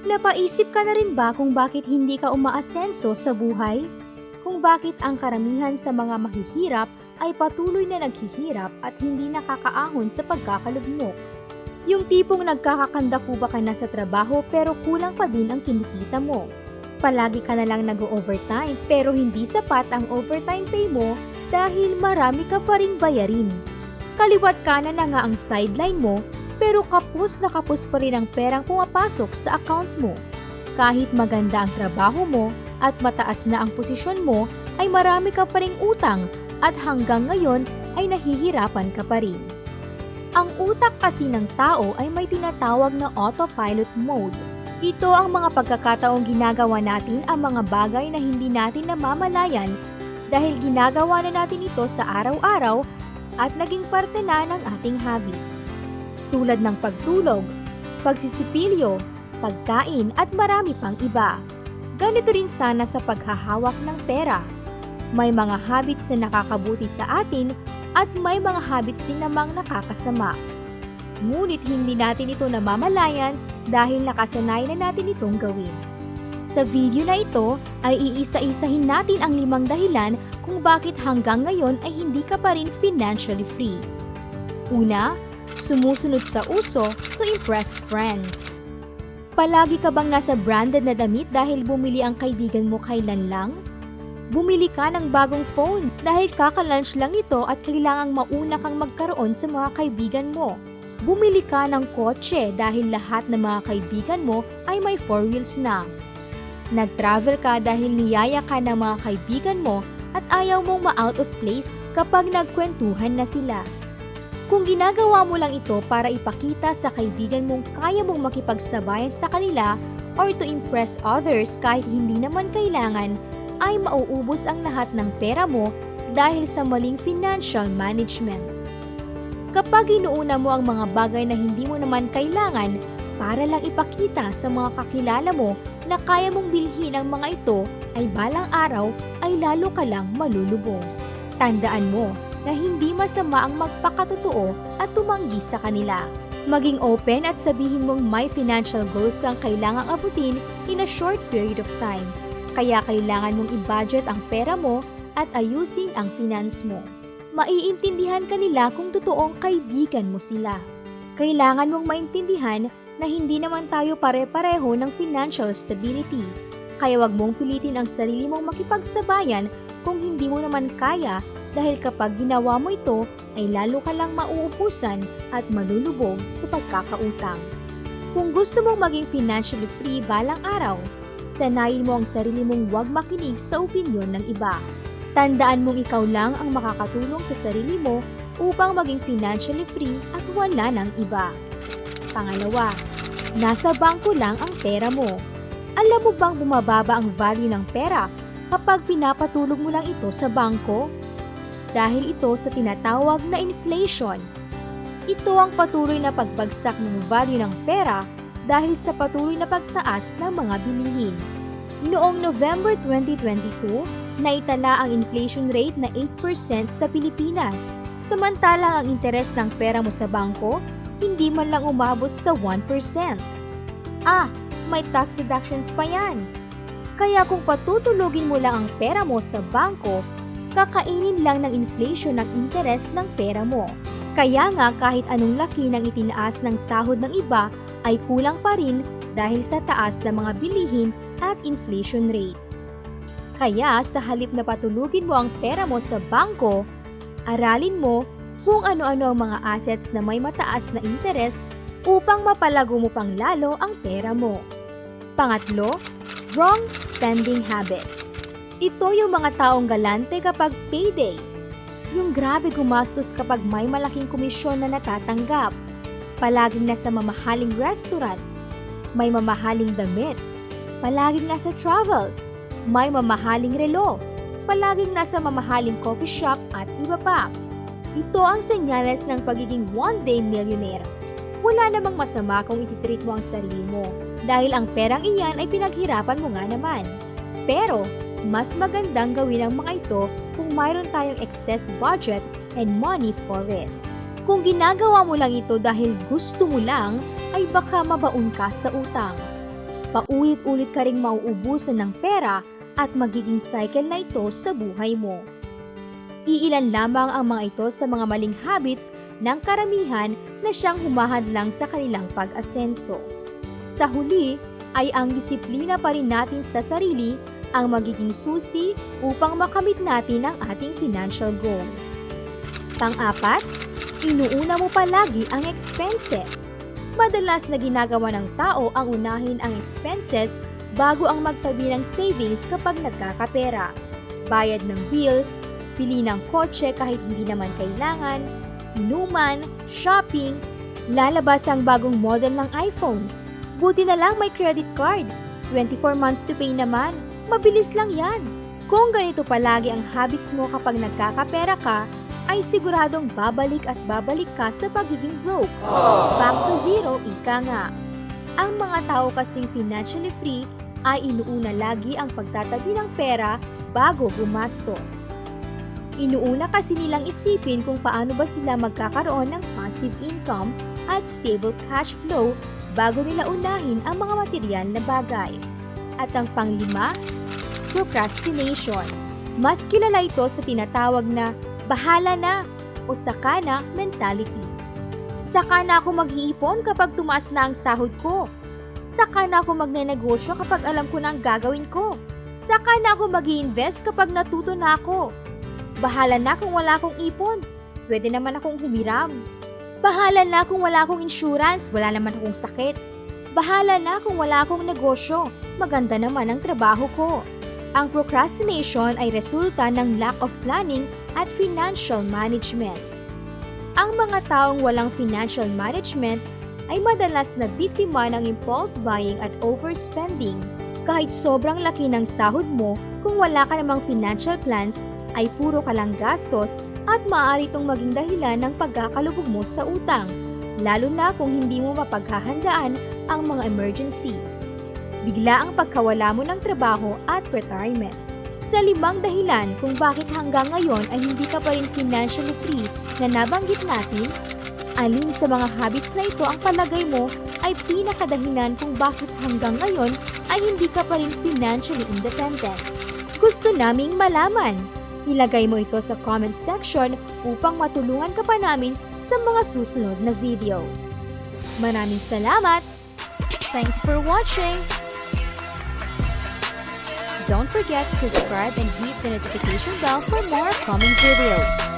Napaisip ka na rin ba kung bakit hindi ka umaasenso sa buhay? Kung bakit ang karamihan sa mga mahihirap ay patuloy na naghihirap at hindi nakakaahon sa pagkakalugmok? Yung tipong nagkakakandakuba ka na sa trabaho pero kulang pa din ang kinikita mo. Palagi ka na lang nag-overtime pero hindi sapat ang overtime pay mo dahil marami ka pa ring bayarin. Kaliwat kanan na nga ang sideline mo pero kapos na kapos pa rin ang perang pumapasok sa account mo. Kahit maganda ang trabaho mo at mataas na ang posisyon mo, ay marami ka pa ring utang at hanggang ngayon ay nahihirapan ka pa rin. Ang utak kasi ng tao ay may tinatawag na autopilot mode. Ito ang mga pagkakataong ginagawa natin ang mga bagay na hindi natin namamalayan dahil ginagawa na natin ito sa araw-araw at naging parte na ng ating habits. Tulad ng pagtulog, pagsisipilyo, pagkain at marami pang iba. Ganito rin sana sa paghahawak ng pera. May mga habits na nakakabuti sa atin at may mga habits din namang nakakasama. Ngunit hindi natin ito namamalayan dahil nakasanayan na natin itong gawin. Sa video na ito ay iisa-isahin natin ang 5 dahilan kung bakit hanggang ngayon ay hindi ka pa rin financially free. Una, sumusunod sa uso to impress friends. Palagi ka bang nasa branded na damit dahil bumili ang kaibigan mo kailan lang? Bumili ka ng bagong phone dahil kaka-launch lang ito at kailangang mauna kang magkaroon sa mga kaibigan mo. Bumili ka ng kotse dahil lahat ng mga kaibigan mo ay may 4 wheels na. Nag-travel ka dahil niyaya ka ng mga kaibigan mo at ayaw mong ma-out of place kapag nagkwentuhan na sila. Kung ginagawa mo lang ito para ipakita sa kaibigan mong kaya mong makipagsabayan sa kanila or to impress others kahit hindi naman kailangan, ay mauubos ang lahat ng pera mo dahil sa maling financial management. Kapag inuuna mo ang mga bagay na hindi mo naman kailangan para lang ipakita sa mga kakilala mo na kaya mong bilhin ang mga ito, ay balang araw ay lalo ka lang malulubog. Tandaan mo na hindi masama ang magpakatotoo at tumanggi sa kanila. Maging open at sabihin mong may financial goals kang kailangang abutin in a short period of time. Kaya kailangan mong i-budget ang pera mo at ayusin ang finance mo. Maiintindihan ka nila kung totoong kaibigan mo sila. Kailangan mong maintindihan na hindi naman tayo pare-pareho ng financial stability. Kaya wag mong pilitin ang sarili mong makipagsabayan kung hindi mo naman kaya dahil kapag ginawa mo ito ay lalo ka lang mauubusan at malulubog sa pagkakautang. Kung gusto mong maging financially free balang araw, sanayin mo ang sarili mong huwag makinig sa opinyon ng iba. Tandaan mong ikaw lang ang makakatulong sa sarili mo upang maging financially free at wala ng iba. Pangalawa, nasa bangko lang ang pera mo. Alam mo bang bumababa ang value ng pera kapag pinapatulog mo lang ito sa bangko? Dahil ito sa tinatawag na inflation. Ito ang patuloy na pagbagsak ng value ng pera dahil sa patuloy na pagtaas ng mga bilihin. Noong November 2022, naitala ang inflation rate na 8% sa Pilipinas. Samantalang ang interes ng pera mo sa bangko, hindi man lang umabot sa 1%. May tax deductions pa yan. Kaya kung patutulugin mo lang ang pera mo sa bangko, kakainin lang ng inflation ang interes ng pera mo. Kaya nga kahit anong laki ng itinaas ng sahod ng iba ay kulang pa rin dahil sa taas ng mga bilihin at inflation rate. Kaya sa halip na patulugin mo ang pera mo sa bangko, aralin mo kung ano-ano ang mga assets na may mataas na interes upang mapalago mo pang lalo ang pera mo. Pangatlo, wrong spending habits. Ito yung mga taong galante kapag payday. Yung grabe gumastos kapag may malaking komisyon na natatanggap. Palaging nasa mamahaling restaurant. May mamahaling damit. Palaging nasa travel. May mamahaling relo. Palaging nasa mamahaling coffee shop at iba pa. Ito ang senyales ng pagiging one-day millionaire. Wala namang masama kung ititreat mo ang sarili mo dahil ang perang iyan ay pinaghirapan mo nga naman. Pero, mas magandang gawin ang mga ito kung mayroon tayong excess budget and money for it. Kung ginagawa mo lang ito dahil gusto mo lang, ay baka mabaon ka sa utang. paulit-ulit ka ring mauubusan ng pera at magiging cycle na ito sa buhay mo. Iilan lamang ang mga ito sa mga maling habits ng karamihan na siyang humahadlang sa kanilang pag-asenso. Sa huli, ay ang disiplina pa rin natin sa sarili ang magiging susi upang makamit natin ang ating financial goals. Pang-apat, inuuna mo palagi ang expenses. Madalas na ginagawa ng tao ang unahin ang expenses bago ang magtabi ng savings kapag nagkakapera. Bayad ng bills, pili ng kotse kahit hindi naman kailangan, inuman, shopping, lalabas ang bagong model ng iPhone. Buti na lang may credit card. 24 months to pay naman. Mabilis lang yan. Kung ganito palagi ang habits mo kapag nagkakapera ka, ay siguradong babalik at babalik ka sa pagiging broke. Back to zero, ika nga. Ang mga tao kasing financially free ay inuuna lagi ang pagtatabi ng pera bago gumastos. Inuuna kasi nilang isipin kung paano ba sila magkakaroon ng passive income at stable cash flow bago nila unahin ang mga material na bagay. At ang panglima, procrastination. Mas kilala ito sa tinatawag na bahala na o saka na mentality. Saka na ako mag-iipon kapag tumaas na ang sahod ko. Saka na ako magnenegosyo kapag alam ko na ang gagawin ko. Saka na ako mag-i-invest kapag natuto na ako. Bahala na kung wala akong ipon. Pwede naman akong humiram. Bahala na kung wala akong insurance, wala naman akong sakit. Bahala na kung wala akong negosyo, maganda naman ang trabaho ko. Ang procrastination ay resulta ng lack of planning at financial management. Ang mga taong walang financial management ay madalas na biktima ng impulse buying at overspending. Kahit sobrang laki ng sahod mo, kung wala ka namang financial plans, ay puro ka lang gastos at maaari itong maging dahilan ng pagkakalubog mo sa utang, lalo na kung hindi mo mapaghahandaan ang mga emergency. Bigla ang pagkawala mo ng trabaho at retirement. Sa 5 dahilan kung bakit hanggang ngayon ay hindi ka pa rin financially free na nabanggit natin, alin sa mga habits na ito ang palagay mo ay pinakadahilan kung bakit hanggang ngayon ay hindi ka pa rin financially independent? Gusto naming malaman. Ilagay mo ito sa comment section upang matulungan ka pa namin sa mga susunod na video. Maraming salamat! Thanks for watching! Don't forget to subscribe and hit the notification bell for more coming videos.